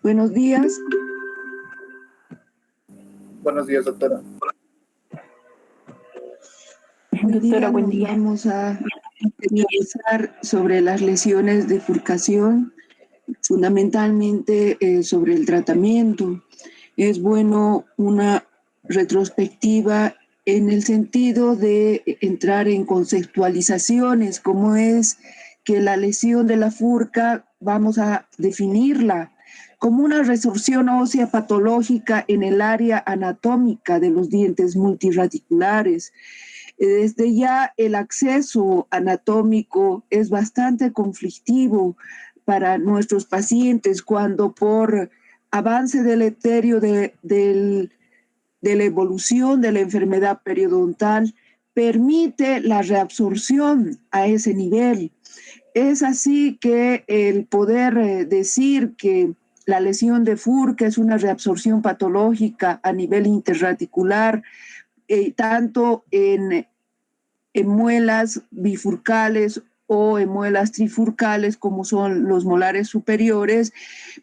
Buenos días. Buenos días, doctora. Hoy día nos vamos a conversar sobre las lesiones de bifurcación, fundamentalmente sobre el tratamiento. Es bueno una retrospectiva en el sentido de entrar en conceptualizaciones, como es que la lesión de la furca vamos a definirla como una resorción ósea patológica en el área anatómica de los dientes multirradiculares. Desde ya el acceso anatómico es bastante conflictivo para nuestros pacientes cuando por avance deleterio de la evolución de la enfermedad periodontal permite la reabsorción a ese nivel. Es así que el poder decir que la lesión de Furca es una reabsorción patológica a nivel interradicular, tanto en muelas bifurcales o en muelas trifurcales, como son los molares superiores,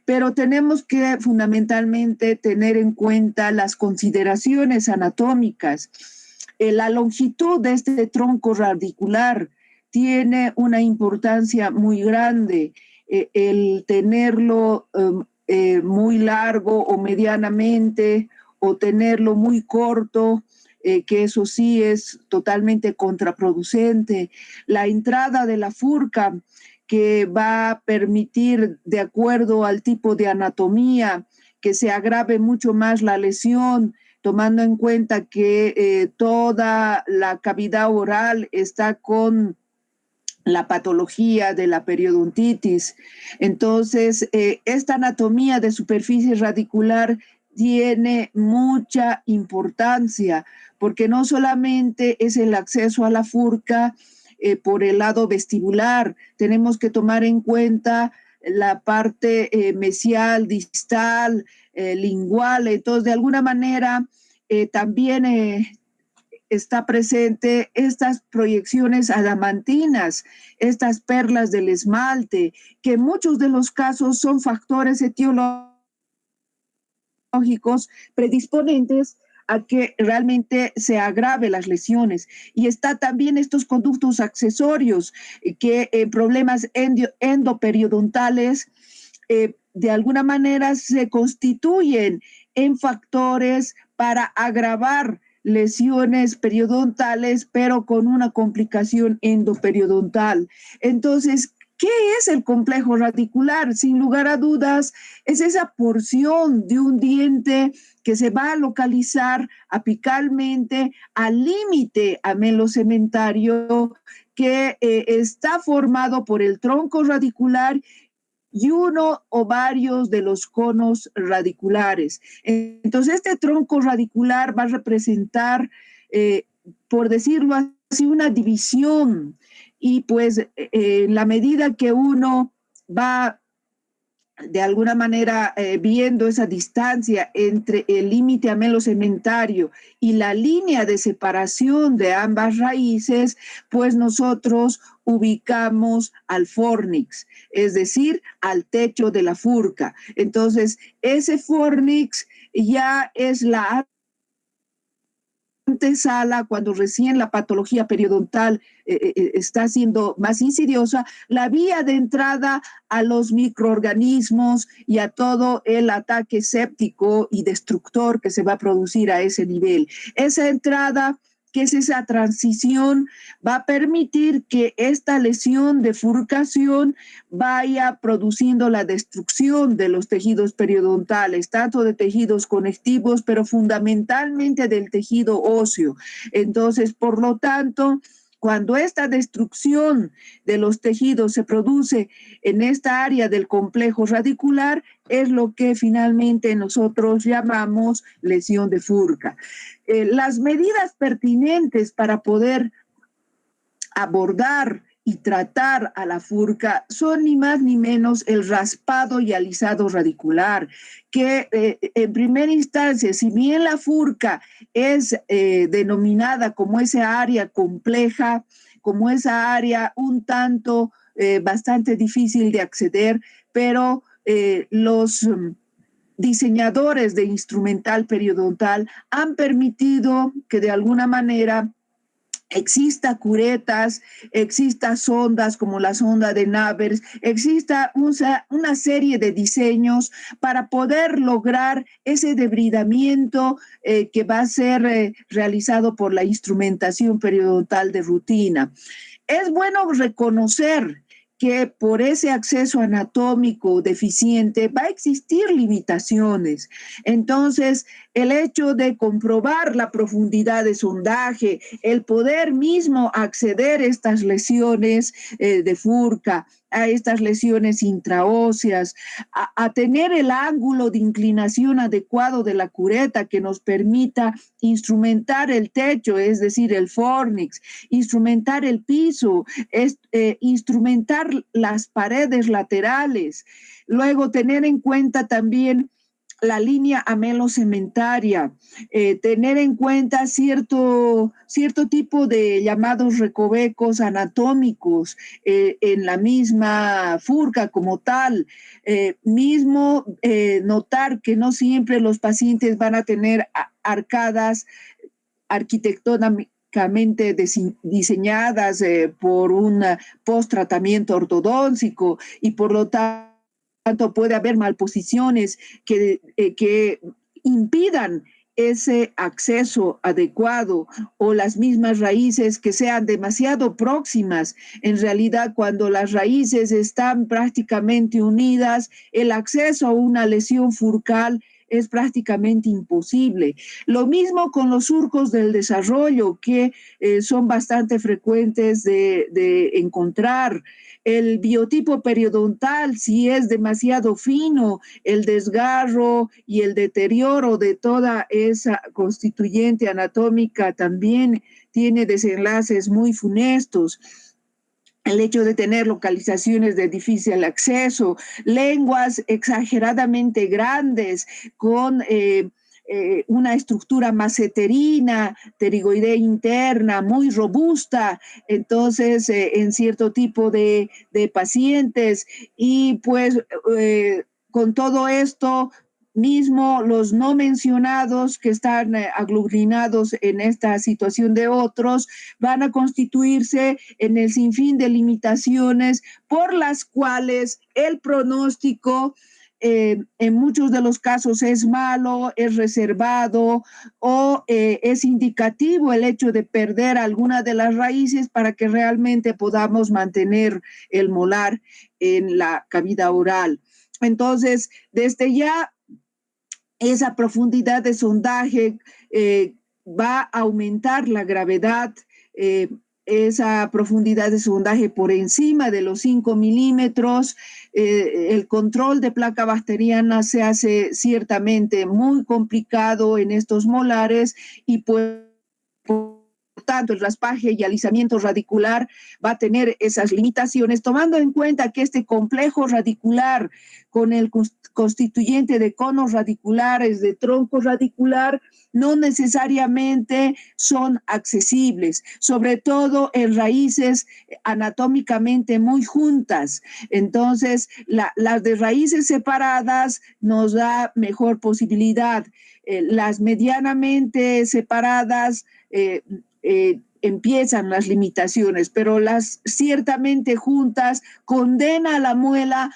pero tenemos que fundamentalmente tener en cuenta las consideraciones anatómicas. La longitud de este tronco radicular tiene una importancia muy grande. El tenerlo muy largo o medianamente, o tenerlo muy corto, que eso sí es totalmente contraproducente. La entrada de la furca, que va a permitir, de acuerdo al tipo de anatomía, que se agrave mucho más la lesión, tomando en cuenta que toda la cavidad oral está con la patología de la periodontitis. Entonces, esta anatomía de superficie radicular tiene mucha importancia, porque no solamente es el acceso a la furca por el lado vestibular, tenemos que tomar en cuenta la parte mesial, distal, lingual. Entonces, de alguna manera, también está presente estas proyecciones adamantinas, estas perlas del esmalte, que en muchos de los casos son factores etiológicos predisponentes a que realmente se agrave las lesiones. Y está también estos conductos accesorios que en problemas endoperidontales de alguna manera se constituyen en factores para agravar lesiones periodontales, pero con una complicación endoperiodontal. Entonces, ¿qué es el complejo radicular? Sin lugar a dudas, es esa porción de un diente que se va a localizar apicalmente al límite amelocementario, que está formado por el tronco radicular y uno o varios de los conos radiculares. Entonces, este tronco radicular va a representar, por decirlo así, una división, y pues en la medida que uno va de alguna manera viendo esa distancia entre el límite amelocementario y la línea de separación de ambas raíces, pues nosotros ubicamos al fornix, es decir, al techo de la furca. Entonces, ese fornix ya es la antesala, cuando recién la patología periodontal está siendo más insidiosa, la vía de entrada a los microorganismos y a todo el ataque séptico y destructor que se va a producir a ese nivel. Esa entrada, que es esa transición, va a permitir que esta lesión de furcación vaya produciendo la destrucción de los tejidos periodontales, tanto de tejidos conectivos, pero fundamentalmente del tejido óseo. Entonces, por lo tanto, cuando esta destrucción de los tejidos se produce en esta área del complejo radicular, es lo que finalmente nosotros llamamos lesión de furca. Las medidas pertinentes para poder abordar y tratar a la furca son ni más ni menos el raspado y alisado radicular, que en primera instancia, si bien la furca es denominada como esa área compleja, como esa área un tanto bastante difícil de acceder, pero los diseñadores de instrumental periodontal han permitido que de alguna manera exista curetas, exista sondas como la sonda de Navers, exista una serie de diseños para poder lograr ese debridamiento que va a ser realizado por la instrumentación periodontal de rutina. Es bueno reconocer que por ese acceso anatómico deficiente va a existir limitaciones. Entonces, el hecho de comprobar la profundidad de sondaje, el poder mismo acceder a estas lesiones de furca, a estas lesiones intraóseas, a tener el ángulo de inclinación adecuado de la cureta que nos permita instrumentar el techo, es decir, el fornix, instrumentar el piso, instrumentar las paredes laterales, luego tener en cuenta también la línea amelocementaria, tener en cuenta cierto tipo de llamados recovecos anatómicos en la misma furca como tal, notar que no siempre los pacientes van a tener arcadas arquitectónicamente diseñadas por un post-tratamiento ortodóntico y por lo tanto puede haber malposiciones que impidan ese acceso adecuado o las mismas raíces que sean demasiado próximas. En realidad, cuando las raíces están prácticamente unidas, el acceso a una lesión furcal es prácticamente imposible. Lo mismo con los surcos del desarrollo, que son bastante frecuentes de encontrar. El biotipo periodontal, si es demasiado fino, el desgarro y el deterioro de toda esa constituyente anatómica también tiene desenlaces muy funestos. El hecho de tener localizaciones de difícil acceso, lenguas exageradamente grandes con una estructura maceterina, pterigoidea interna, muy robusta, entonces en cierto tipo de pacientes y pues con todo esto mismo los no mencionados que están aglutinados en esta situación de otros van a constituirse en el sinfín de limitaciones por las cuales el pronóstico en muchos de los casos es malo, es reservado o es indicativo el hecho de perder alguna de las raíces para que realmente podamos mantener el molar en la cavidad oral. Entonces, desde ya, esa profundidad de sondaje va a aumentar la gravedad, esa profundidad de sondaje por encima de los 5 milímetros, el control de placa bacteriana se hace ciertamente muy complicado en estos molares y pues por tanto el raspaje y alisamiento radicular va a tener esas limitaciones, tomando en cuenta que este complejo radicular con el constituyente de conos radiculares, de tronco radicular, no necesariamente son accesibles, sobre todo en raíces anatómicamente muy juntas. Entonces, las de raíces separadas nos da mejor posibilidad. Las medianamente separadas empiezan las limitaciones, pero las ciertamente juntas condena a la muela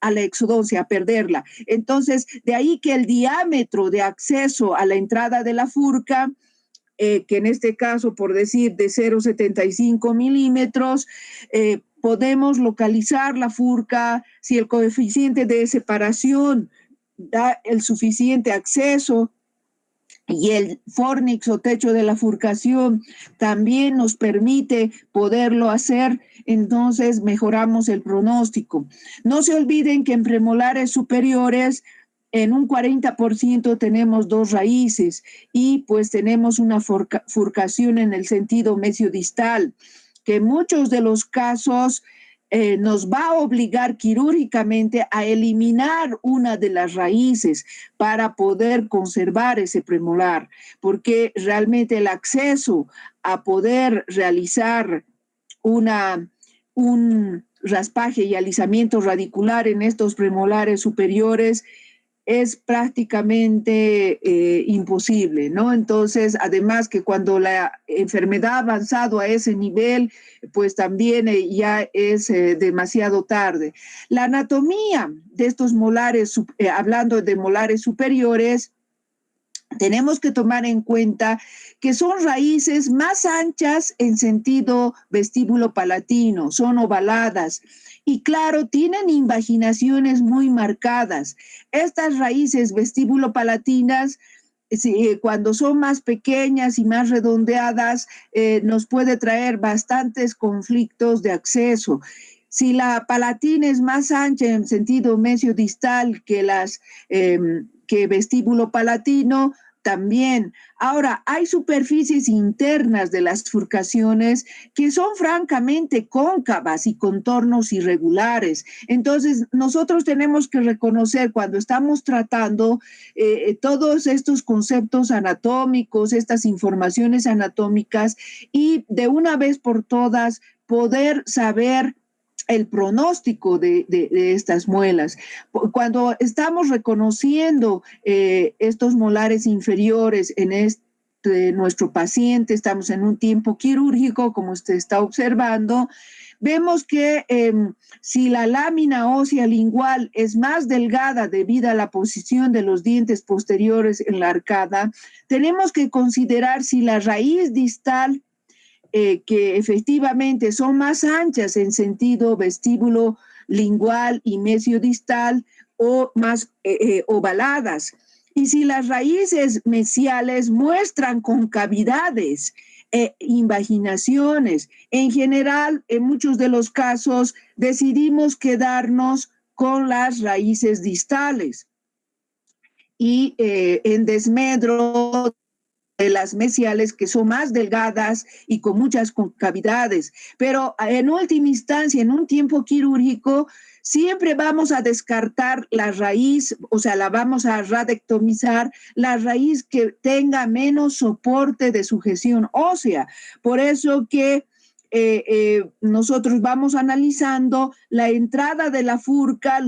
a la exodoncia, a perderla. Entonces, de ahí que el diámetro de acceso a la entrada de la furca, que en este caso, por decir, de 0,75 milímetros, podemos localizar la furca si el coeficiente de separación da el suficiente acceso y el fornix o techo de la furcación también nos permite poderlo hacer, entonces mejoramos el pronóstico. No se olviden que en premolares superiores en un 40% tenemos 2 raíces y pues tenemos una furcación en el sentido mesiodistal, que en muchos de los casos nos va a obligar quirúrgicamente a eliminar una de las raíces para poder conservar ese premolar, porque realmente el acceso a poder realizar un raspaje y alisamiento radicular en estos premolares superiores es prácticamente imposible, ¿no? Entonces, además que cuando la enfermedad ha avanzado a ese nivel, pues también ya es demasiado tarde. La anatomía de estos molares, hablando de molares superiores, tenemos que tomar en cuenta que son raíces más anchas en sentido vestíbulo palatino, son ovaladas y claro, tienen invaginaciones muy marcadas. Estas raíces vestíbulo palatinas, cuando son más pequeñas y más redondeadas, nos puede traer bastantes conflictos de acceso. Si la palatina es más ancha en sentido mesiodistal que vestíbulo palatino, también. Ahora, hay superficies internas de las bifurcaciones que son francamente cóncavas y contornos irregulares. Entonces, nosotros tenemos que reconocer cuando estamos tratando todos estos conceptos anatómicos, estas informaciones anatómicas y de una vez por todas poder saber el pronóstico de estas muelas. Cuando estamos reconociendo estos molares inferiores en nuestro paciente, estamos en un tiempo quirúrgico, como usted está observando, vemos que si la lámina ósea lingual es más delgada debido a la posición de los dientes posteriores en la arcada, tenemos que considerar si la raíz distal que efectivamente son más anchas en sentido vestíbulo lingual y mesiodistal o más ovaladas. Y si las raíces mesiales muestran concavidades, invaginaciones, en general, en muchos de los casos, decidimos quedarnos con las raíces distales. Y en desmedro de las mesiales que son más delgadas y con muchas concavidades. Pero en última instancia, en un tiempo quirúrgico, siempre vamos a descartar la raíz, o sea, la vamos a radectomizar, la raíz que tenga menos soporte de sujeción ósea. Por eso que nosotros vamos analizando la entrada de la furca,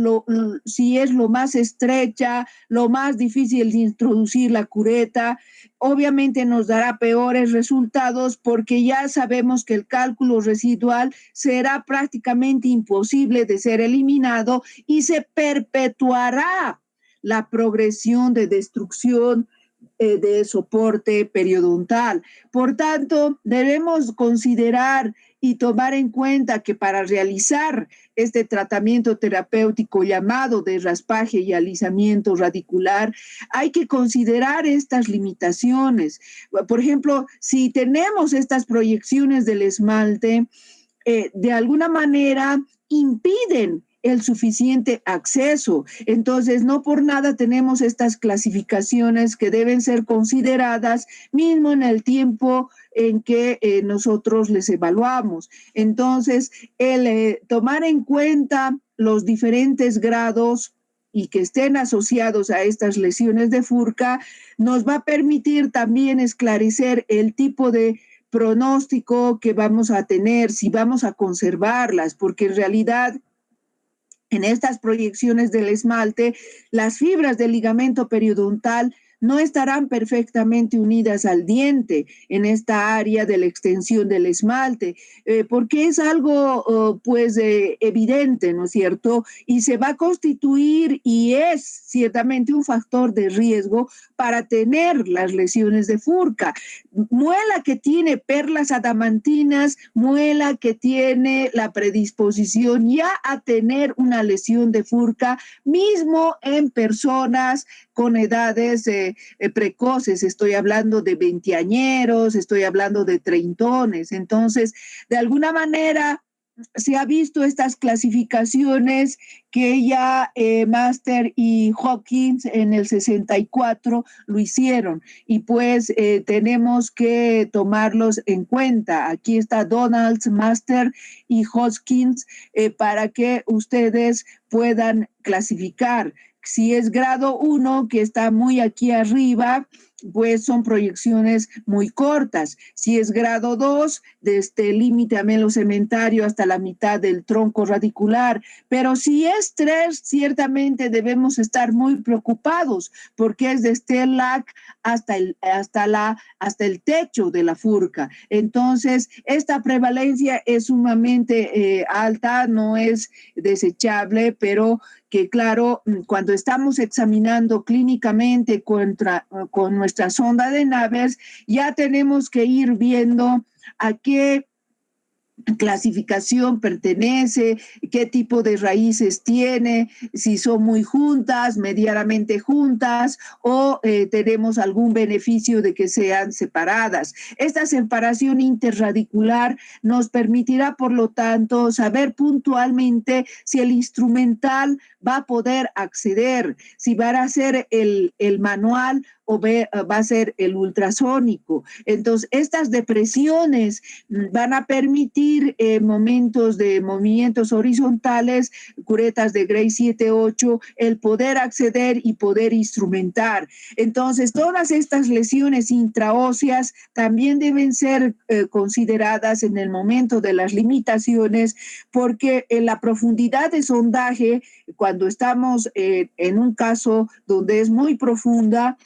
si es lo más estrecha, lo más difícil de introducir la cureta, obviamente nos dará peores resultados porque ya sabemos que el cálculo residual será prácticamente imposible de ser eliminado y se perpetuará la progresión de destrucción de soporte periodontal. Por tanto, debemos considerar y tomar en cuenta que para realizar este tratamiento terapéutico llamado de raspaje y alisamiento radicular, hay que considerar estas limitaciones. Por ejemplo, si tenemos estas proyecciones del esmalte, de alguna manera impiden el suficiente acceso. Entonces, no por nada tenemos estas clasificaciones que deben ser consideradas mismo en el tiempo en que nosotros les evaluamos. Entonces, el tomar en cuenta los diferentes grados y que estén asociados a estas lesiones de furca nos va a permitir también esclarecer el tipo de pronóstico que vamos a tener, si vamos a conservarlas, porque en realidad en estas proyecciones del esmalte, las fibras del ligamento periodontal no estarán perfectamente unidas al diente en esta área de la extensión del esmalte, porque es algo evidente, ¿no es cierto? Y se va a constituir y es ciertamente un factor de riesgo para tener las lesiones de furca. Muela que tiene perlas adamantinas, muela que tiene la predisposición ya a tener una lesión de furca, mismo en personas con edades precoces, estoy hablando de veinteañeros, estoy hablando de treintones. Entonces, de alguna manera, se ha visto estas clasificaciones que ya Master y Hopkins en el 64 lo hicieron y pues tenemos que tomarlos en cuenta. Aquí está Donalds, Master y Hopkins para que ustedes puedan clasificar. Si es grado 1, que está muy aquí arriba, pues son proyecciones muy cortas. Si es grado 2, desde el límite amelocementario hasta la mitad del tronco radicular. Pero si es 3, ciertamente debemos estar muy preocupados porque es desde el LAC hasta el techo de la furca. Entonces, esta prevalencia es sumamente alta, no es desechable, pero que claro, cuando estamos examinando clínicamente con nuestra sonda de Navers, ya tenemos que ir viendo a qué clasificación pertenece, qué tipo de raíces tiene, si son muy juntas, medianamente juntas o tenemos algún beneficio de que sean separadas. Esta separación interradicular nos permitirá, por lo tanto, saber puntualmente si el instrumental va a poder acceder, si va a ser el manual o va a ser el ultrasónico. Entonces, estas depresiones van a permitir momentos de movimientos horizontales, curetas de Gray 7-8, el poder acceder y poder instrumentar. Entonces, todas estas lesiones intraóseas también deben ser consideradas en el momento de las limitaciones, porque en la profundidad de sondaje, cuando estamos en un caso donde es muy profunda,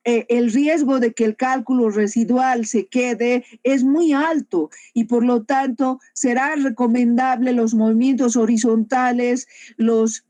el riesgo de que el cálculo residual se quede es muy alto y por lo tanto será recomendable los movimientos horizontales, los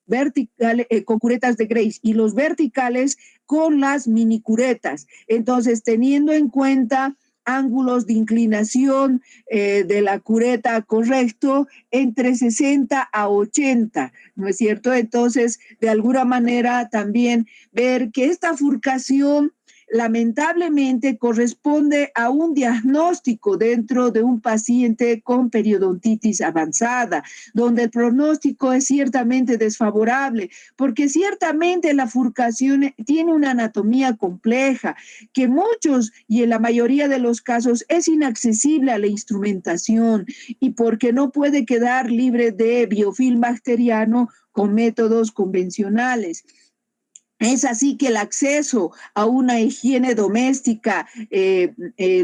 verticales con curetas de Grace y los verticales con las mini curetas. Entonces, teniendo en cuenta ángulos de inclinación de la cureta correcto entre 60 a 80, ¿no es cierto? Entonces, de alguna manera también ver que esta furcación lamentablemente corresponde a un diagnóstico dentro de un paciente con periodontitis avanzada, donde el pronóstico es ciertamente desfavorable, porque ciertamente la furcación tiene una anatomía compleja, que muchos y en la mayoría de los casos es inaccesible a la instrumentación y porque no puede quedar libre de biofilm bacteriano con métodos convencionales. Es así que el acceso a una higiene doméstica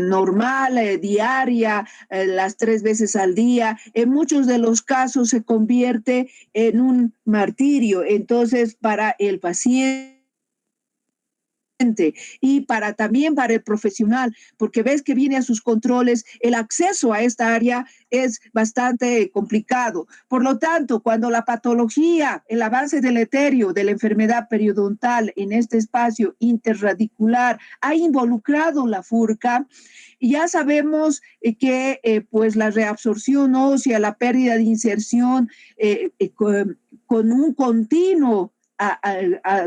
normal, diaria, las 3 veces al día, en muchos de los casos se convierte en un martirio. Entonces, para el paciente y también para el profesional, porque ves que viene a sus controles, el acceso a esta área es bastante complicado. Por lo tanto, cuando la patología, el avance deleterio de la enfermedad periodontal en este espacio interradicular ha involucrado la furca, ya sabemos que pues la reabsorción ósea, la pérdida de inserción con un continuo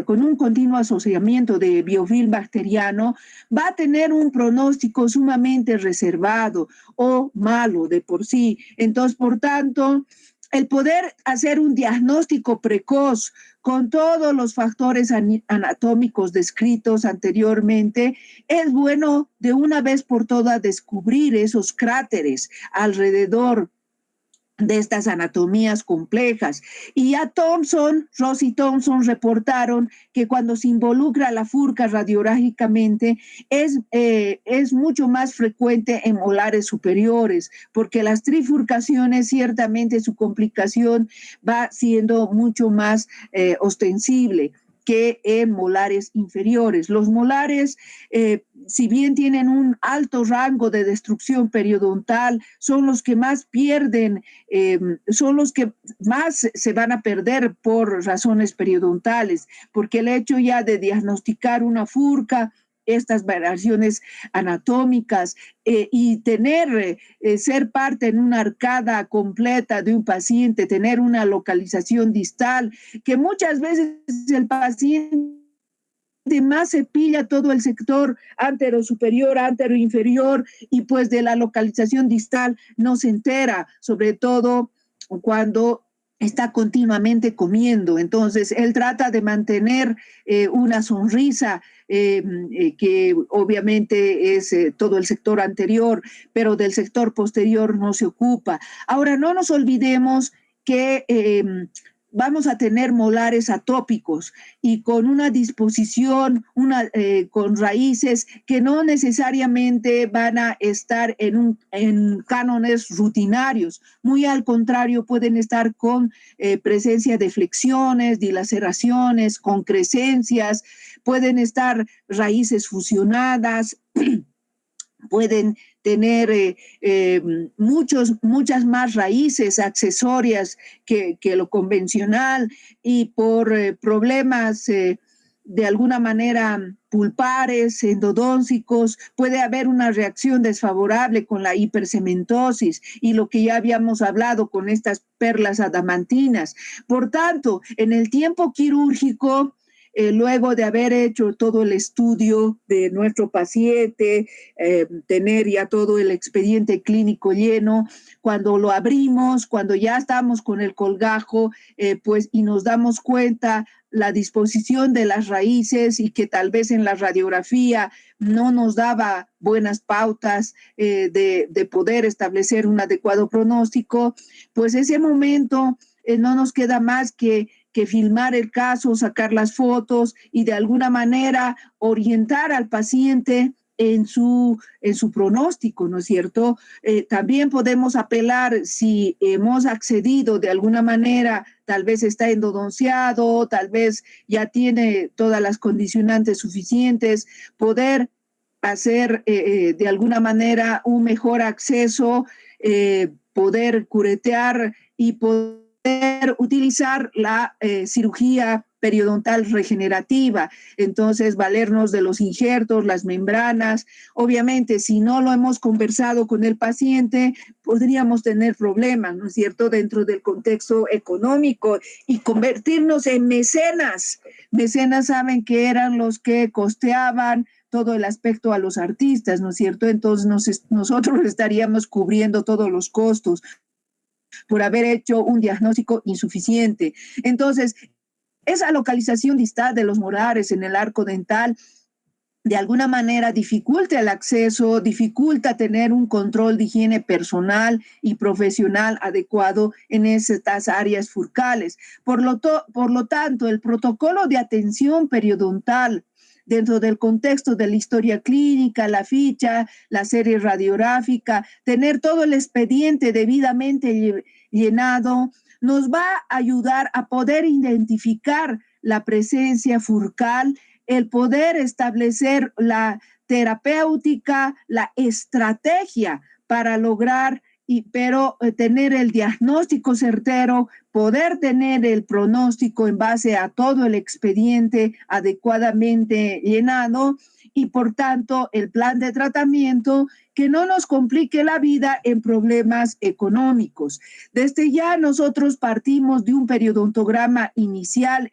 con un continuo asociamiento de biofilm bacteriano, va a tener un pronóstico sumamente reservado o malo de por sí. Entonces, por tanto, el poder hacer un diagnóstico precoz con todos los factores anatómicos descritos anteriormente, es bueno de una vez por todas descubrir esos cráteres alrededor de estas anatomías complejas. Y ya Ross y Thompson reportaron que cuando se involucra la furca radiográficamente es mucho más frecuente en molares superiores, porque las trifurcaciones ciertamente su complicación va siendo mucho más ostensible que en molares inferiores. Los molares, si bien tienen un alto rango de destrucción periodontal, son los que más pierden, son los que más se van a perder por razones periodontales, porque el hecho ya de diagnosticar una furca, estas variaciones anatómicas y ser parte en una arcada completa de un paciente, tener una localización distal, que muchas veces el paciente más se pilla todo el sector antero-superior, antero-inferior y pues de la localización distal no se entera, sobre todo cuando está continuamente comiendo. Entonces, él trata de mantener una sonrisa que obviamente es todo el sector anterior, pero del sector posterior no se ocupa. Ahora, no nos olvidemos que vamos a tener molares atópicos y con una disposición, con raíces que no necesariamente van a estar en cánones rutinarios. Muy al contrario, pueden estar con presencia de flexiones, dilaceraciones, concrescencias, pueden estar raíces fusionadas, pueden tener muchas más raíces accesorias que lo convencional, y por problemas de alguna manera pulpares, endodóncicos, puede haber una reacción desfavorable con la hipercementosis y lo que ya habíamos hablado con estas perlas adamantinas. Por tanto, en el tiempo quirúrgico, luego de haber hecho todo el estudio de nuestro paciente, tener ya todo el expediente clínico lleno, cuando lo abrimos, cuando ya estamos con el colgajo, pues, y nos damos cuenta la disposición de las raíces y que tal vez en la radiografía no nos daba buenas pautas de poder establecer un adecuado pronóstico, pues ese momento no nos queda más que filmar el caso, sacar las fotos y de alguna manera orientar al paciente en su pronóstico, ¿no es cierto? También podemos apelar si hemos accedido de alguna manera, tal vez está endodonciado, tal vez ya tiene todas las condicionantes suficientes, poder hacer de alguna manera un mejor acceso, poder curetear y poder utilizar la cirugía periodontal regenerativa, entonces valernos de los injertos, las membranas. Obviamente, si no lo hemos conversado con el paciente, podríamos tener problemas, ¿no es cierto?, dentro del contexto económico y convertirnos en mecenas. Mecenas saben que eran los que costeaban todo el aspecto a los artistas, ¿no es cierto? Entonces nosotros estaríamos cubriendo todos los costos por haber hecho un diagnóstico insuficiente. Entonces, esa localización distal de los molares en el arco dental de alguna manera dificulta el acceso, dificulta tener un control de higiene personal y profesional adecuado en estas áreas furcales. Por lo tanto, el protocolo de atención periodontal dentro del contexto de la historia clínica, la ficha, la serie radiográfica, tener todo el expediente debidamente llenado, nos va a ayudar a poder identificar la presencia furcal, el poder establecer la terapéutica, la estrategia para lograr, pero tener el diagnóstico certero, poder tener el pronóstico en base a todo el expediente adecuadamente llenado y, por tanto, el plan de tratamiento que no nos complique la vida en problemas económicos. Desde ya nosotros partimos de un periodontograma inicial,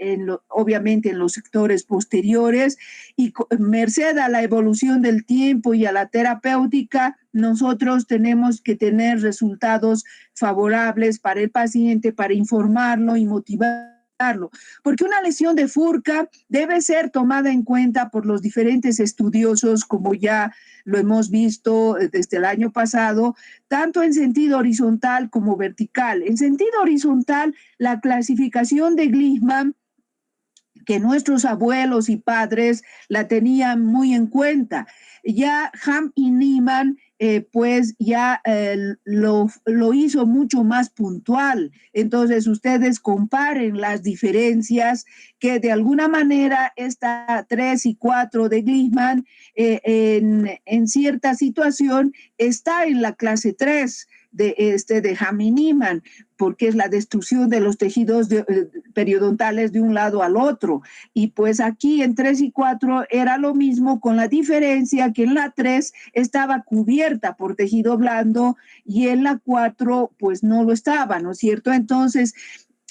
obviamente en los sectores posteriores, y merced a la evolución del tiempo y a la terapéutica, nosotros tenemos que tener resultados favorables para el paciente, para informarlo y motivarlo, porque una lesión de furca debe ser tomada en cuenta por los diferentes estudiosos, como ya lo hemos visto desde el año pasado, tanto en sentido horizontal como vertical. En sentido horizontal, la clasificación de Glickman, que nuestros abuelos y padres la tenían muy en cuenta. Ya Ham y Niemann pues ya lo hizo mucho más puntual. Entonces ustedes comparen las diferencias que de alguna manera esta 3 y 4 de Glickman en cierta situación está en la clase 3 de Ham y Niemann, porque es la destrucción de los tejidos periodontales de un lado al otro. Y pues aquí en 3 y 4 era lo mismo, con la diferencia que en la 3 estaba cubierta por tejido blando y en la 4 pues no lo estaba, ¿no es cierto? Entonces,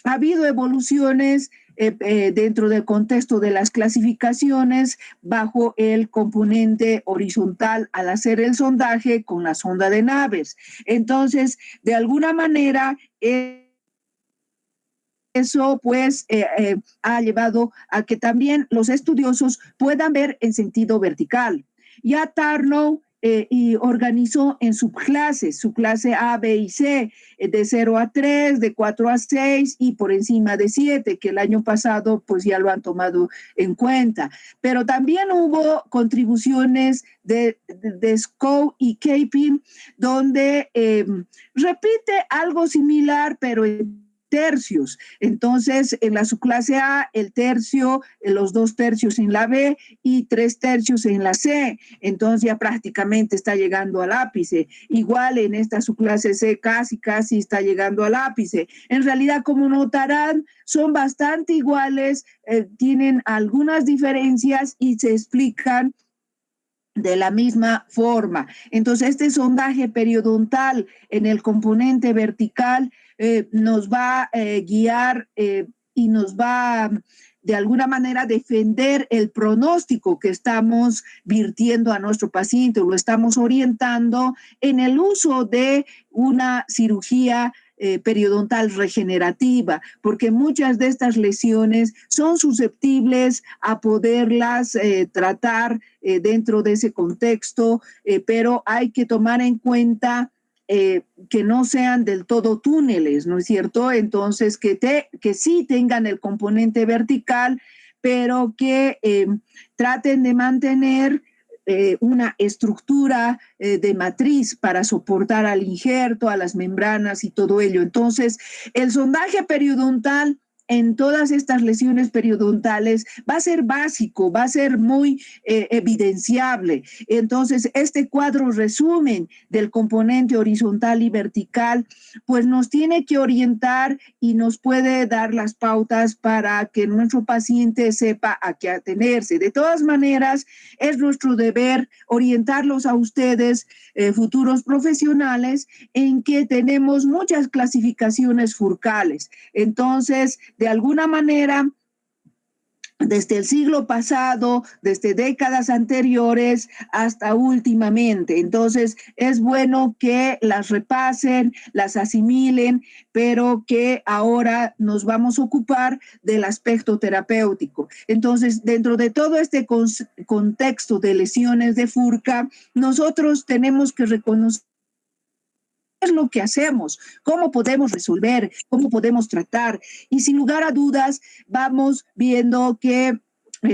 ha habido evoluciones dentro del contexto de las clasificaciones bajo el componente horizontal al hacer el sondaje con la sonda de Naves. Entonces, de alguna manera, eso pues ha llevado a que también los estudiosos puedan ver en sentido vertical. Ya Tarnow y organizó en subclases, su clase A, B y C, de 0 a 3, de 4 a 6 y por encima de 7, que el año pasado pues ya lo han tomado en cuenta. Pero también hubo contribuciones de SCO y CAPI, donde repite algo similar, pero en tercios. Entonces, en la subclase A, el tercio, los 2 tercios en la B y 3 tercios en la C. Entonces, ya prácticamente está llegando al ápice. Igual en esta subclase C, casi está llegando al ápice. En realidad, como notarán, son bastante iguales, tienen algunas diferencias y se explican de la misma forma. Entonces, este sondaje periodontal en el componente vertical nos va a guiar y nos va de alguna manera defender el pronóstico que estamos virtiendo a nuestro paciente, lo estamos orientando en el uso de una cirugía periodontal regenerativa, porque muchas de estas lesiones son susceptibles a poderlas tratar dentro de ese contexto, pero hay que tomar en cuenta que no sean del todo túneles, ¿no es cierto? Entonces, que sí tengan el componente vertical, pero que traten de mantener una estructura de matriz para soportar al injerto, a las membranas y todo ello. Entonces, el sondaje periodontal en todas estas lesiones periodontales va a ser básico, va a ser muy evidenciable. Entonces, este cuadro resumen del componente horizontal y vertical, pues nos tiene que orientar y nos puede dar las pautas para que nuestro paciente sepa a qué atenerse. De todas maneras, es nuestro deber orientarlos a ustedes, futuros profesionales, en que tenemos muchas clasificaciones furcales. Entonces, de alguna manera, desde el siglo pasado, desde décadas anteriores hasta últimamente. Entonces, es bueno que las repasen, las asimilen, pero que ahora nos vamos a ocupar del aspecto terapéutico. Entonces, dentro de todo este contexto de lesiones de Furca, nosotros tenemos que reconocer es lo que hacemos, cómo podemos resolver, cómo podemos tratar. Y sin lugar a dudas, vamos viendo que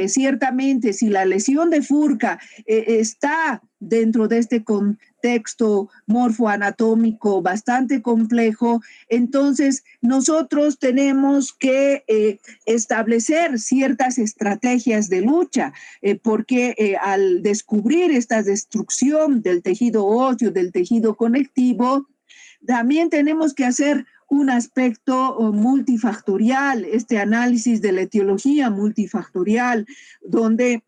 ciertamente si la lesión de Furca está dentro de este contexto morfoanatómico bastante complejo, entonces nosotros tenemos que establecer ciertas estrategias de lucha, porque al descubrir esta destrucción del tejido óseo, del tejido conectivo, también tenemos que hacer un aspecto multifactorial, este análisis de la etiología multifactorial, donde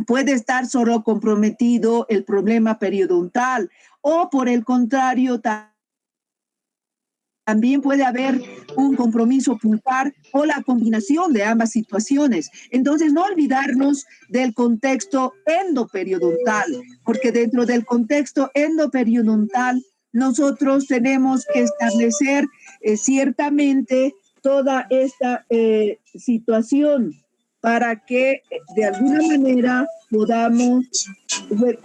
puede estar solo comprometido el problema periodontal o por el contrario, también puede haber un compromiso pulpar o la combinación de ambas situaciones. Entonces, no olvidarnos del contexto endoperiodontal, porque dentro del contexto endoperiodontal nosotros tenemos que establecer ciertamente toda esta situación para que de alguna manera podamos...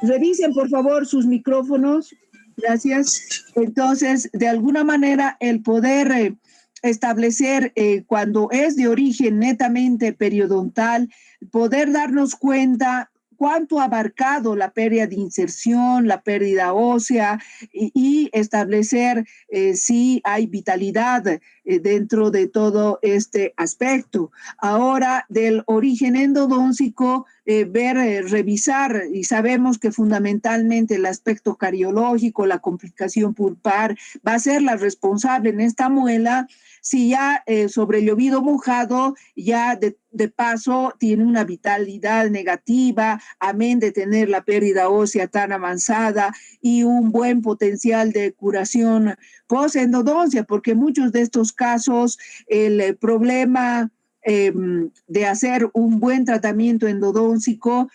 Revisen, por favor, sus micrófonos. Gracias. Entonces, de alguna manera, el poder establecer cuando es de origen netamente periodontal, poder darnos cuenta cuánto ha abarcado la pérdida de inserción, la pérdida ósea y establecer si hay vitalidad dentro de todo este aspecto. Ahora, del origen endodóncico, revisar, y sabemos que fundamentalmente el aspecto cariológico, la complicación pulpar, va a ser la responsable en esta muela. Si ya sobre llovido mojado, ya de paso tiene una vitalidad negativa, amén de tener la pérdida ósea tan avanzada y un buen potencial de curación post-endodoncia, porque muchos de estos casos el problema de hacer un buen tratamiento endodóntico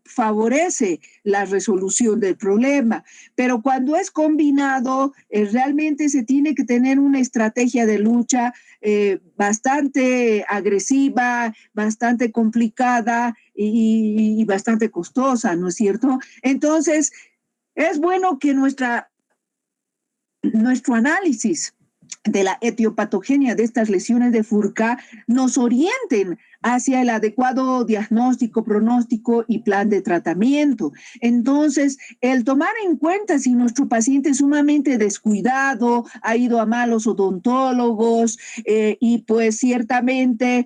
favorece la resolución del problema. Pero cuando es combinado, realmente se tiene que tener una estrategia de lucha bastante agresiva, bastante complicada y bastante costosa, ¿no es cierto? Entonces, es bueno que nuestro análisis de la etiopatogenia de estas lesiones de Furca nos orienten hacia el adecuado diagnóstico, pronóstico y plan de tratamiento. Entonces, el tomar en cuenta si nuestro paciente es sumamente descuidado, ha ido a malos odontólogos y pues ciertamente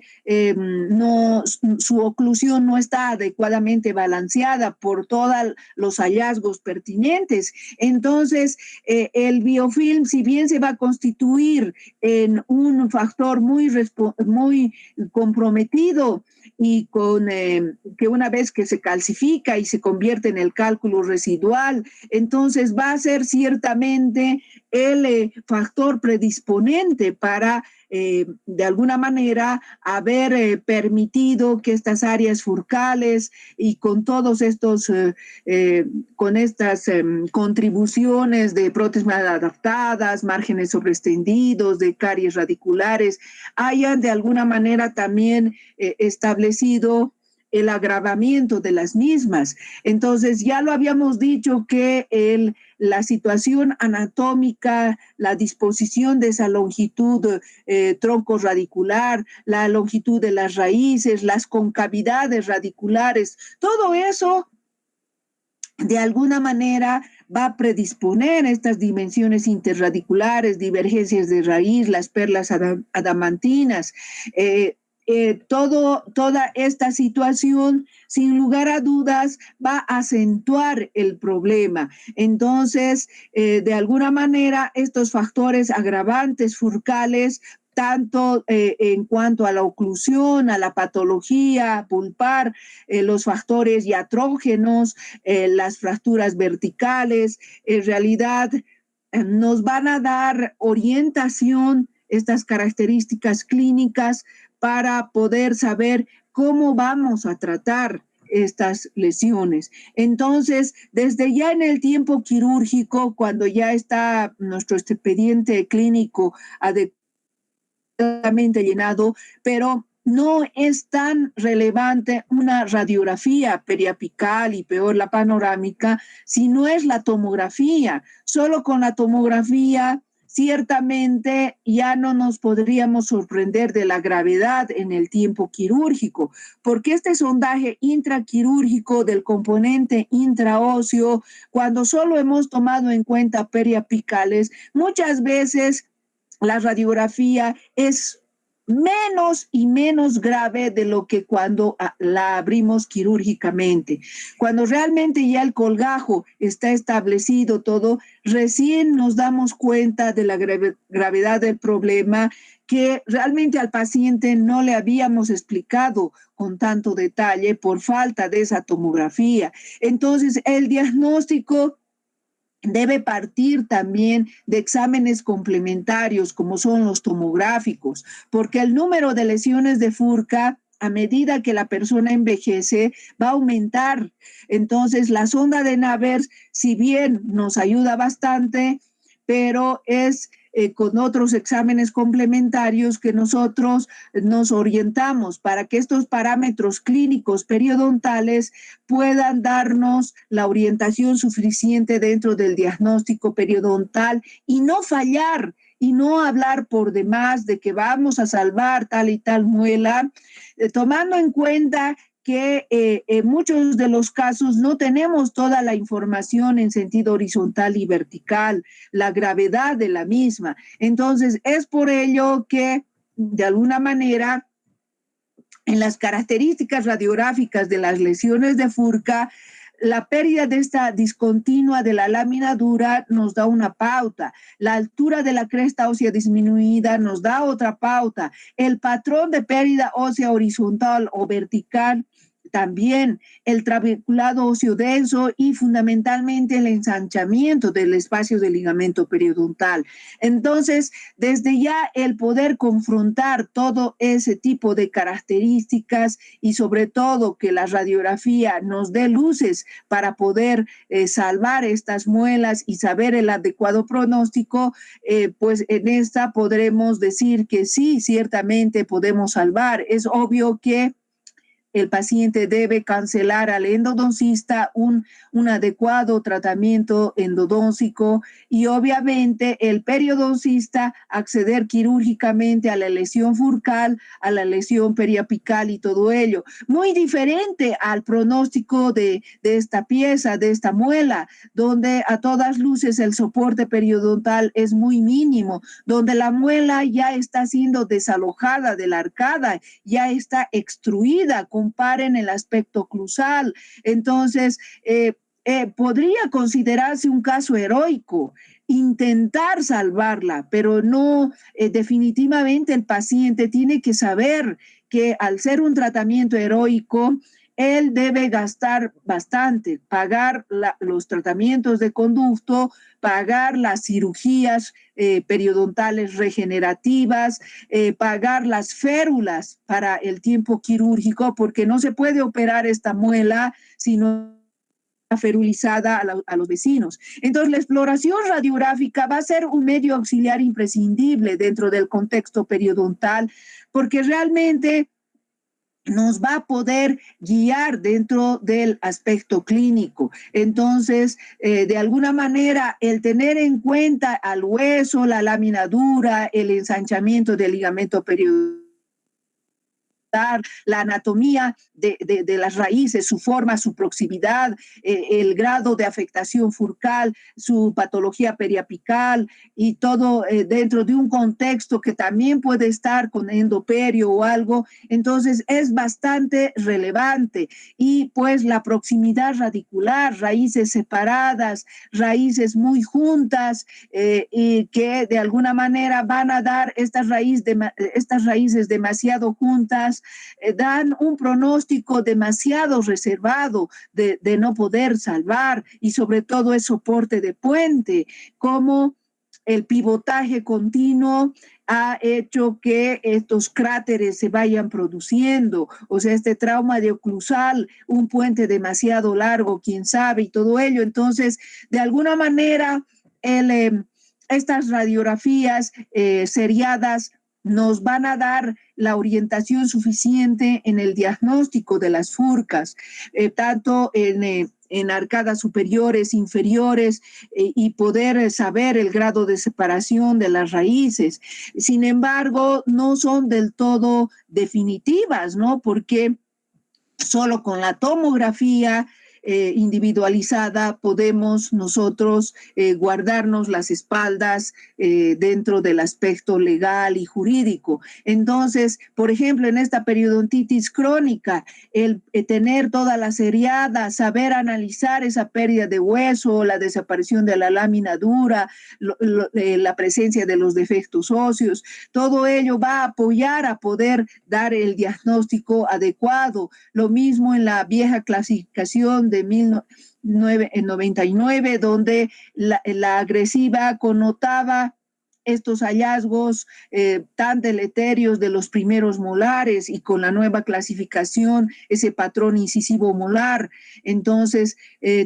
su oclusión no está adecuadamente balanceada por todos los hallazgos pertinentes. Entonces, el biofilm, si bien se va a constituir en un factor muy comprometido y que una vez que se calcifica y se convierte en el cálculo residual, entonces va a ser ciertamente el factor predisponente para de alguna manera haber permitido que estas áreas furcales y con todos estos, con estas contribuciones de prótesis adaptadas, márgenes sobreextendidos, de caries radiculares, hayan de alguna manera también establecido el agravamiento de las mismas. Entonces, ya lo habíamos dicho que la situación anatómica, la disposición de esa longitud tronco radicular, la longitud de las raíces, las concavidades radiculares, todo eso de alguna manera va a predisponer estas dimensiones interradiculares, divergencias de raíz, las perlas adamantinas, toda esta situación, sin lugar a dudas, va a acentuar el problema. Entonces, de alguna manera, estos factores agravantes furcales, tanto en cuanto a la oclusión, a la patología pulpar, los factores iatrógenos, las fracturas verticales, en realidad nos van a dar orientación, estas características clínicas, para poder saber cómo vamos a tratar estas lesiones. Entonces, desde ya en el tiempo quirúrgico, cuando ya está nuestro expediente clínico adecuadamente llenado, pero no es tan relevante una radiografía periapical y peor la panorámica, si no es la tomografía. Solo con la tomografía ciertamente ya no nos podríamos sorprender de la gravedad en el tiempo quirúrgico, porque este sondaje intraquirúrgico del componente intraóseo, cuando solo hemos tomado en cuenta periapicales, muchas veces la radiografía es menos y menos grave de lo que cuando la abrimos quirúrgicamente. Cuando realmente ya el colgajo está establecido todo, recién nos damos cuenta de la gravedad del problema que realmente al paciente no le habíamos explicado con tanto detalle por falta de esa tomografía. Entonces, el diagnóstico debe partir también de exámenes complementarios como son los tomográficos, porque el número de lesiones de Furca a medida que la persona envejece va a aumentar. Entonces la sonda de Navers, si bien nos ayuda bastante, pero es con otros exámenes complementarios que nosotros nos orientamos para que estos parámetros clínicos periodontales puedan darnos la orientación suficiente dentro del diagnóstico periodontal y no fallar y no hablar por demás de que vamos a salvar tal y tal muela, tomando en cuenta que en muchos de los casos no tenemos toda la información en sentido horizontal y vertical, la gravedad de la misma. Entonces, es por ello que, de alguna manera, en las características radiográficas de las lesiones de Furca, la pérdida de esta discontinua de la lámina dura nos da una pauta. La altura de la cresta ósea disminuida nos da otra pauta. El patrón de pérdida ósea horizontal o vertical también el trabeculado óseo denso y fundamentalmente el ensanchamiento del espacio del ligamento periodontal. Entonces, desde ya el poder confrontar todo ese tipo de características y sobre todo que la radiografía nos dé luces para poder salvar estas muelas y saber el adecuado pronóstico, pues en esta podremos decir que sí, ciertamente podemos salvar. Es obvio que el paciente debe cancelar al endodoncista un adecuado tratamiento endodóncico y obviamente el periodoncista acceder quirúrgicamente a la lesión furcal, a la lesión periapical y todo ello. Muy diferente al pronóstico de esta pieza, de esta muela, donde a todas luces el soporte periodontal es muy mínimo, donde la muela ya está siendo desalojada de la arcada, ya está extruida. Comparen el aspecto oclusal. Entonces, podría considerarse un caso heroico, intentar salvarla, pero no, definitivamente el paciente tiene que saber que al ser un tratamiento heroico, él debe gastar bastante, pagar los tratamientos de conducto, pagar las cirugías periodontales regenerativas, pagar las férulas para el tiempo quirúrgico, porque no se puede operar esta muela sino ferulizada a los vecinos. Entonces, la exploración radiográfica va a ser un medio auxiliar imprescindible dentro del contexto periodontal, porque realmente nos va a poder guiar dentro del aspecto clínico. Entonces, de alguna manera, el tener en cuenta al hueso, la lámina dura, el ensanchamiento del ligamento periodontal, la anatomía de las raíces, su forma, su proximidad, el grado de afectación furcal, su patología periapical y todo dentro de un contexto que también puede estar con endoperio o algo. Entonces es bastante relevante. Y pues la proximidad radicular, raíces separadas, raíces muy juntas y que de alguna manera van a dar estas raíces demasiado juntas, dan un pronóstico demasiado reservado de no poder salvar y sobre todo es soporte de puente, como el pivotaje continuo ha hecho que estos cráteres se vayan produciendo, o sea, este trauma de oclusal, un puente demasiado largo, quién sabe, y todo ello. Entonces, de alguna manera, estas radiografías seriadas nos van a dar la orientación suficiente en el diagnóstico de las furcas, tanto en arcadas superiores, inferiores, y poder saber el grado de separación de las raíces. Sin embargo, no son del todo definitivas, ¿no? Porque solo con la tomografía individualizada podemos nosotros guardarnos las espaldas dentro del aspecto legal y jurídico. Entonces, por ejemplo, en esta periodontitis crónica, el tener toda la seriada, saber analizar esa pérdida de hueso, la desaparición de la lámina dura, la presencia de los defectos óseos, todo ello va a apoyar a poder dar el diagnóstico adecuado. Lo mismo en la vieja clasificación de 1999, donde la agresiva connotaba estos hallazgos tan deleterios de los primeros molares y con la nueva clasificación, ese patrón incisivo molar. Entonces,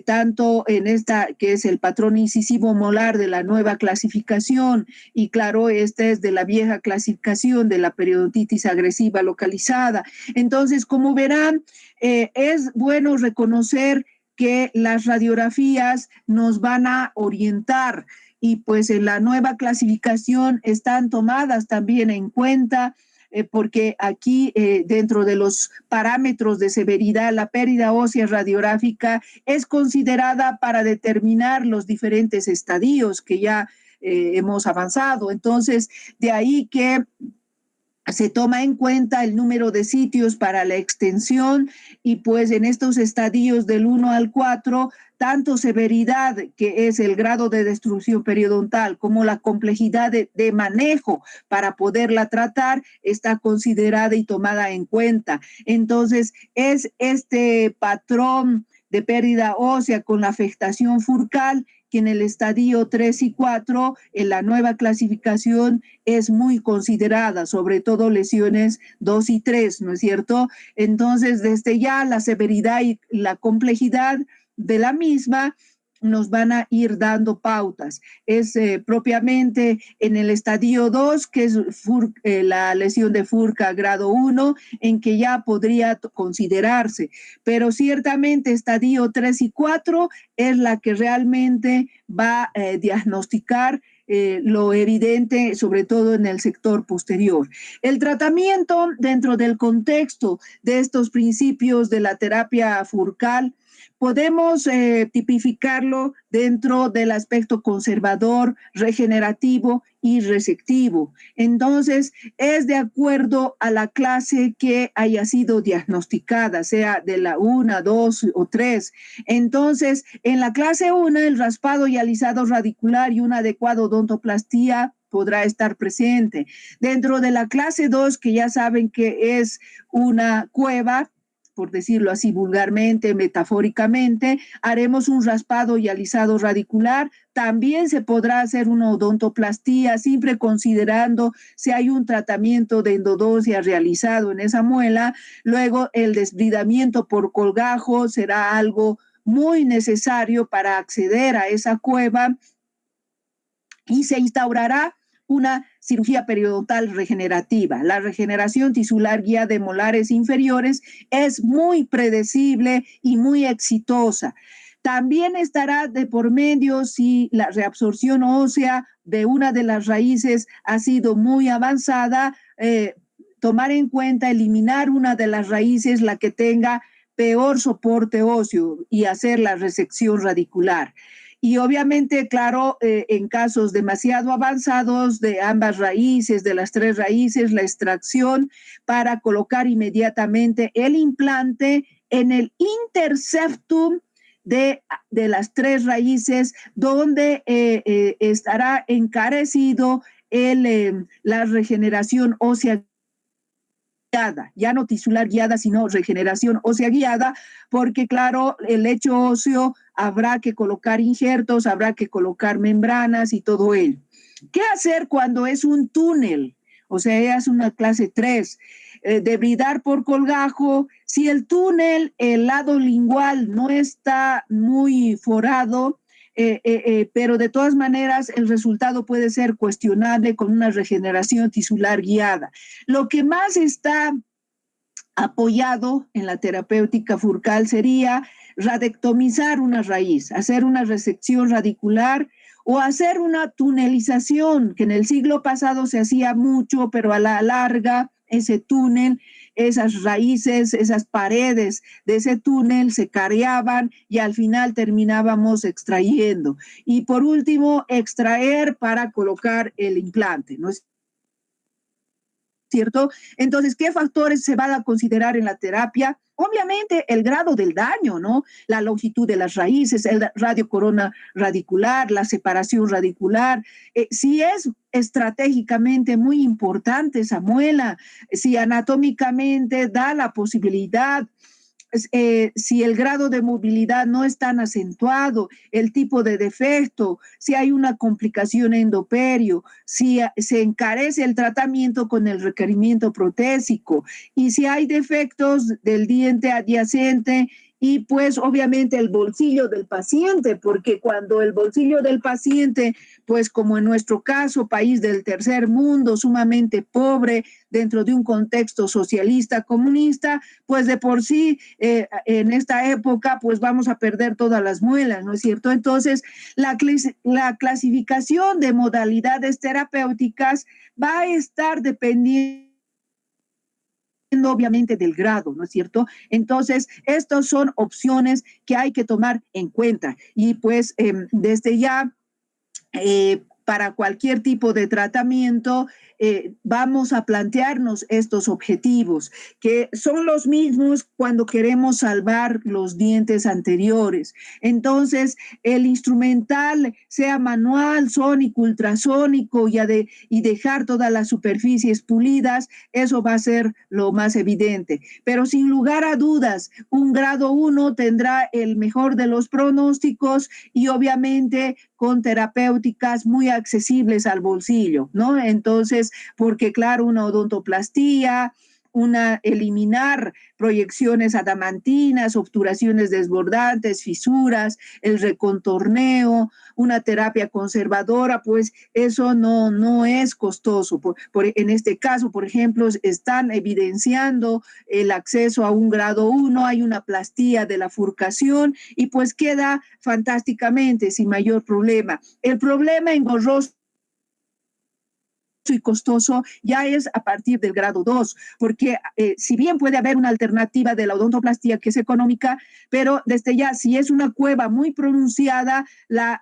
tanto en esta que es el patrón incisivo molar de la nueva clasificación y claro, esta es de la vieja clasificación de la periodontitis agresiva localizada. Entonces, como verán, es bueno reconocer que las radiografías nos van a orientar y pues en la nueva clasificación están tomadas también en cuenta porque aquí dentro de los parámetros de severidad, la pérdida ósea radiográfica es considerada para determinar los diferentes estadios que ya hemos avanzado. Entonces, de ahí que se toma en cuenta el número de sitios para la extensión y pues en estos estadios del 1 al 4, tanto severidad, que es el grado de destrucción periodontal, como la complejidad de manejo para poderla tratar, está considerada y tomada en cuenta. Entonces, es este patrón de pérdida ósea con la afectación furcal que en el estadio 3 y 4, en la nueva clasificación, es muy considerada, sobre todo lesiones 2 y 3, ¿no es cierto? Entonces, desde ya la severidad y la complejidad de la misma nos van a ir dando pautas. Es propiamente en el estadio 2, que es la lesión de Furca grado 1, en que ya podría considerarse, pero ciertamente estadio 3 y 4 es la que realmente va a diagnosticar lo evidente, sobre todo en el sector posterior. El tratamiento dentro del contexto de estos principios de la terapia furcal podemos tipificarlo dentro del aspecto conservador, regenerativo y receptivo. Entonces, es de acuerdo a la clase que haya sido diagnosticada, sea de la 1, 2 o 3. Entonces, en la clase 1, el raspado y alisado radicular y una adecuada odontoplastía podrá estar presente. Dentro de la clase 2, que ya saben que es una cueva, por decirlo así vulgarmente, metafóricamente, haremos un raspado y alisado radicular. También se podrá hacer una odontoplastía, siempre considerando si hay un tratamiento de endodoncia realizado en esa muela. Luego, el desbridamiento por colgajo será algo muy necesario para acceder a esa cueva y se instaurará una cirugía periodontal regenerativa. La regeneración tisular guía de molares inferiores es muy predecible y muy exitosa. También estará de por medio si la reabsorción ósea de una de las raíces ha sido muy avanzada, tomar en cuenta eliminar una de las raíces, la que tenga peor soporte óseo, y hacer la resección radicular. Y obviamente, claro, en casos demasiado avanzados de ambas raíces, de las 3 raíces, la extracción para colocar inmediatamente el implante en el interceptum de las 3 raíces, donde estará encarecido la regeneración ósea guiada, ya no tisular guiada, sino regeneración ósea guiada, porque claro, el lecho óseo habrá que colocar injertos, habrá que colocar membranas y todo ello. ¿Qué hacer cuando es un túnel? O sea, es una clase 3, debridar por colgajo. Si el túnel, el lado lingual no está muy forado, pero de todas maneras el resultado puede ser cuestionable con una regeneración tisular guiada. Lo que más está apoyado en la terapéutica furcal sería radectomizar una raíz, hacer una resección radicular o hacer una tunelización, que en el siglo pasado se hacía mucho, pero a la larga ese túnel, esas raíces, esas paredes de ese túnel se careaban y al final terminábamos extrayendo. Y por último, extraer para colocar el implante, ¿no es cierto? Entonces, ¿qué factores se van a considerar en la terapia? Obviamente, el grado del daño, ¿no? La longitud de las raíces, el radio corona radicular, la separación radicular. Si es estratégicamente muy importante esa muela, si anatómicamente da la posibilidad, si el grado de movilidad no es tan acentuado, el tipo de defecto, si hay una complicación endoperio, si se encarece el tratamiento con el requerimiento protésico y si hay defectos del diente adyacente y pues obviamente el bolsillo del paciente, porque cuando el bolsillo del paciente, pues como en nuestro caso, país del tercer mundo, sumamente pobre, dentro de un contexto socialista, comunista, pues de por sí en esta época pues vamos a perder todas las muelas, ¿no es cierto? Entonces la clasificación de modalidades terapéuticas va a estar dependiendo obviamente del grado, ¿no es cierto? Entonces, estas son opciones que hay que tomar en cuenta y pues desde ya para cualquier tipo de tratamiento, vamos a plantearnos estos objetivos, que son los mismos cuando queremos salvar los dientes anteriores. Entonces, el instrumental, sea manual, sónico, ultrasónico, y dejar todas las superficies pulidas, eso va a ser lo más evidente. Pero sin lugar a dudas, un grado 1 tendrá el mejor de los pronósticos y obviamente con terapéuticas muy accesibles al bolsillo, ¿no? Entonces, porque claro, una odontoplastía, eliminar proyecciones adamantinas, obturaciones desbordantes, fisuras, el recontorneo, una terapia conservadora, pues eso no es costoso. En este caso, por ejemplo, están evidenciando el acceso a un grado 1, hay una plastía de la furcación y pues queda fantásticamente sin mayor problema. El problema engorroso y costoso ya es a partir del grado 2, porque si bien puede haber una alternativa de la odontoplastía que es económica, pero desde ya, si es una cueva muy pronunciada, la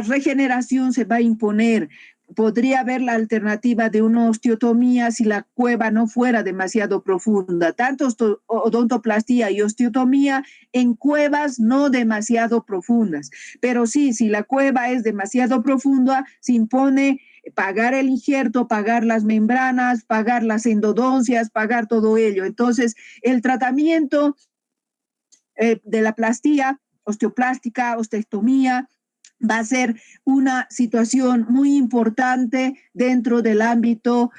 regeneración se va a imponer. Podría haber la alternativa de una osteotomía si la cueva no fuera demasiado profunda, tanto odontoplastía y osteotomía en cuevas no demasiado profundas, pero sí, si la cueva es demasiado profunda, se impone pagar el injerto, pagar las membranas, pagar las endodoncias, pagar todo ello. Entonces, el tratamiento de la plastía, osteoplástica, osteotomía, va a ser una situación muy importante dentro del ámbito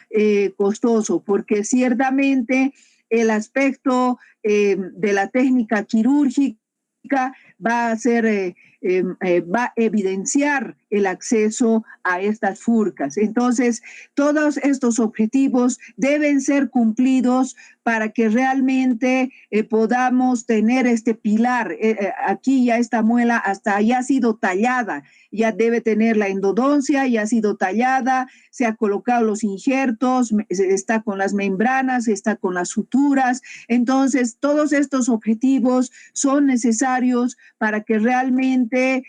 costoso, porque ciertamente el aspecto de la técnica quirúrgica va a ser, va a evidenciar el acceso a estas furcas. Entonces, todos estos objetivos deben ser cumplidos para que realmente podamos tener este pilar. Aquí ya esta muela hasta ya ha sido tallada, ya debe tener la endodoncia, ya ha sido tallada, se ha colocado los injertos, está con las membranas, está con las suturas. Entonces, todos estos objetivos son necesarios para que realmente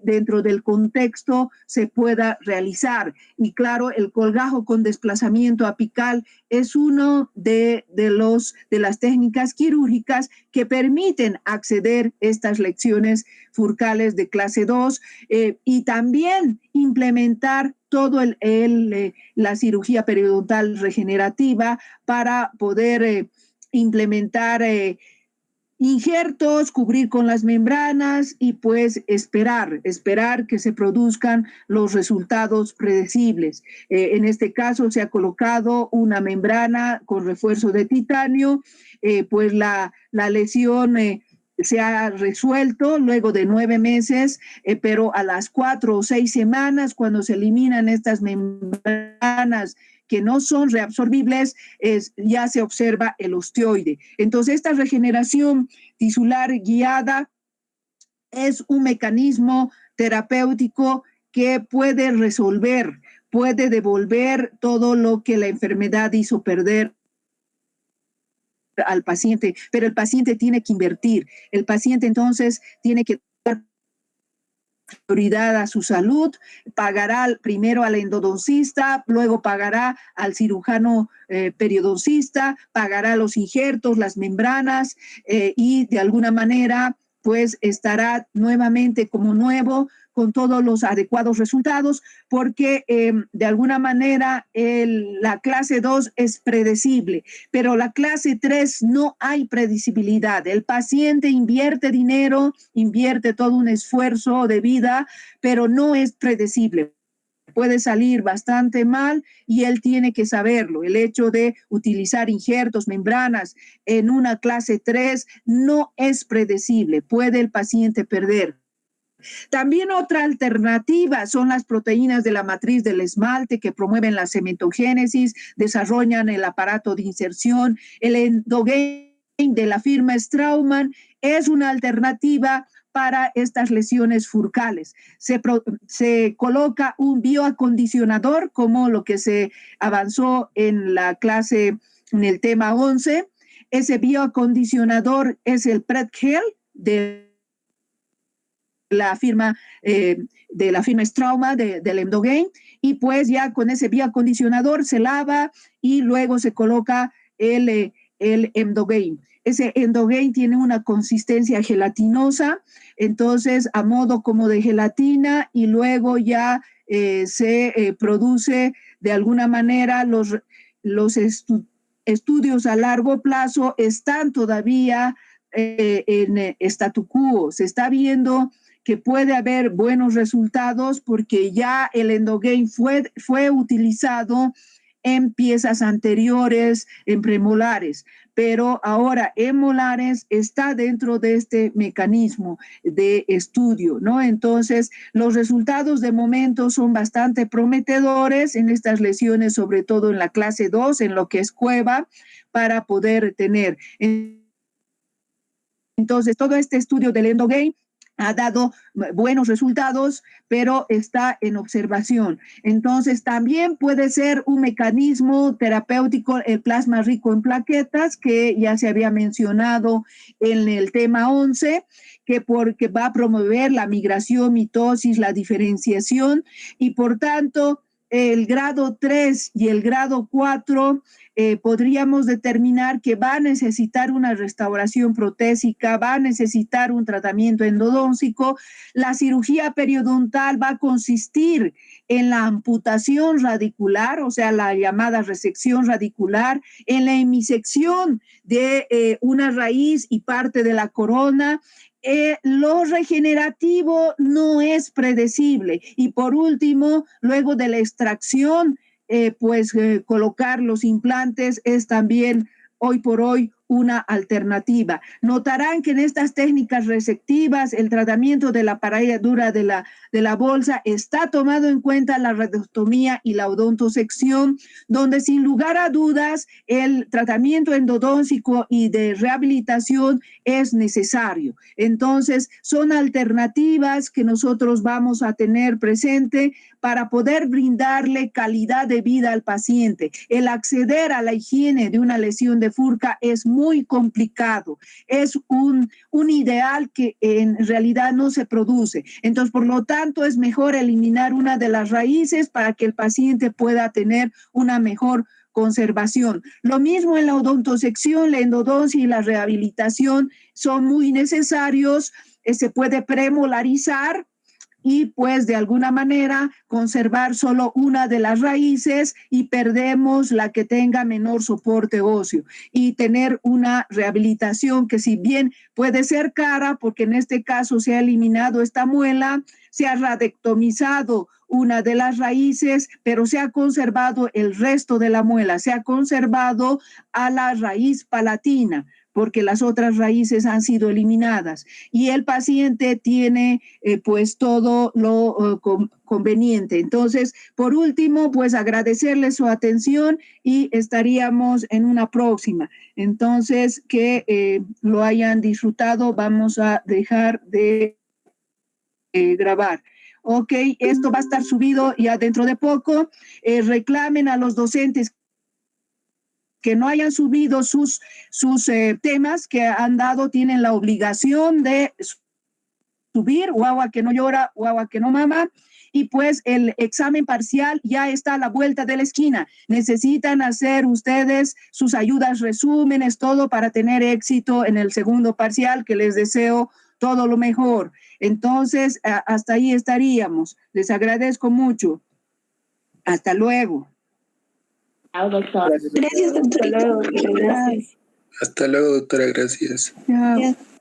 dentro del contexto se pueda realizar. Y claro, el colgajo con desplazamiento apical es uno de las técnicas quirúrgicas que permiten acceder a estas lecciones furcales de clase 2 y también implementar todo la cirugía periodontal regenerativa para poder implementar injertos, cubrir con las membranas y pues esperar que se produzcan los resultados predecibles. En este caso se ha colocado una membrana con refuerzo de titanio, pues la lesión se ha resuelto luego de 9 meses, pero a las 4 o 6 semanas, cuando se eliminan estas membranas que no son reabsorbibles, ya se observa el osteoide. Entonces, esta regeneración tisular guiada es un mecanismo terapéutico que puede resolver, puede devolver todo lo que la enfermedad hizo perder al paciente, pero el paciente tiene que invertir. El paciente entonces tiene que dar prioridad a su salud, pagará primero al endodoncista, luego pagará al cirujano periodoncista, pagará los injertos, las membranas y de alguna manera pues estará nuevamente como nuevo con todos los adecuados resultados, porque de alguna manera la clase 2 es predecible, pero la clase 3 no hay predecibilidad. El paciente invierte dinero, invierte todo un esfuerzo de vida, pero no es predecible. Puede salir bastante mal y él tiene que saberlo. El hecho de utilizar injertos, membranas en una clase 3 no es predecible. Puede el paciente perder. También otra alternativa son las proteínas de la matriz del esmalte que promueven la cementogénesis, desarrollan el aparato de inserción. El Endogain de la firma Straumann es una alternativa para estas lesiones furcales. Se coloca un bioacondicionador, como lo que se avanzó en en el tema 11. Ese bioacondicionador es el PredGel de la firma Strauma del Emdogain, y pues ya con ese bioacondicionador se lava y luego se coloca el Emdogain. Ese Emdogain tiene una consistencia gelatinosa, entonces a modo como de gelatina, y luego ya se produce de alguna manera los estudios a largo plazo están todavía en statu quo. Se está viendo que puede haber buenos resultados porque ya el Emdogain fue utilizado en piezas anteriores, en premolares, pero ahora en molares está dentro de este mecanismo de estudio, ¿no? Entonces, los resultados de momento son bastante prometedores en estas lesiones, sobre todo en la clase 2, en lo que es cueva, para poder tener. Entonces, todo este estudio del Emdogain ha dado buenos resultados, pero está en observación. Entonces, también puede ser un mecanismo terapéutico el plasma rico en plaquetas, que ya se había mencionado en el tema 11, porque va a promover la migración, mitosis, la diferenciación, y por tanto, el grado 3 y el grado 4 podríamos determinar que va a necesitar una restauración protésica, va a necesitar un tratamiento endodóncico. La cirugía periodontal va a consistir en la amputación radicular, o sea, la llamada resección radicular, en la hemisección de una raíz y parte de la corona. Lo regenerativo no es predecible. Y por último, luego de la extracción, colocar los implantes es también hoy por hoy una alternativa. Notarán que en estas técnicas resectivas el tratamiento de la pared dura de la bolsa está tomado en cuenta la radiostomía y la odontosección, donde sin lugar a dudas el tratamiento endodóntico y de rehabilitación es necesario. Entonces, son alternativas que nosotros vamos a tener presente para poder brindarle calidad de vida al paciente. El acceder a la higiene de una lesión de Furca es muy complicado, es un ideal que en realidad no se produce. Entonces, por lo tanto, es mejor eliminar una de las raíces para que el paciente pueda tener una mejor conservación. Lo mismo en la odontosección, la endodoncia y la rehabilitación son muy necesarios. Se puede premolarizar y pues de alguna manera conservar solo una de las raíces y perdemos la que tenga menor soporte óseo, y tener una rehabilitación que, si bien puede ser cara, porque en este caso se ha eliminado esta muela, se ha radectomizado una de las raíces, pero se ha conservado el resto de la muela, se ha conservado a la raíz palatina, porque las otras raíces han sido eliminadas, y el paciente tiene pues todo lo conveniente. Entonces, por último, pues agradecerle su atención y estaríamos en una próxima. Entonces, que lo hayan disfrutado. Vamos a dejar de grabar. Ok, esto va a estar subido ya dentro de poco. Reclamen a los docentes que no hayan subido sus temas que han dado, tienen la obligación de subir, guagua que no llora, guagua que no mama. Y pues el examen parcial ya está a la vuelta de la esquina. Necesitan hacer ustedes sus ayudas, resúmenes, todo para tener éxito en el segundo parcial, que les deseo todo lo mejor. Entonces, hasta ahí estaríamos. Les agradezco mucho. Hasta luego. Gracias, doctora. Gracias, doctora. Gracias. Hasta luego, doctora. Gracias. Chao.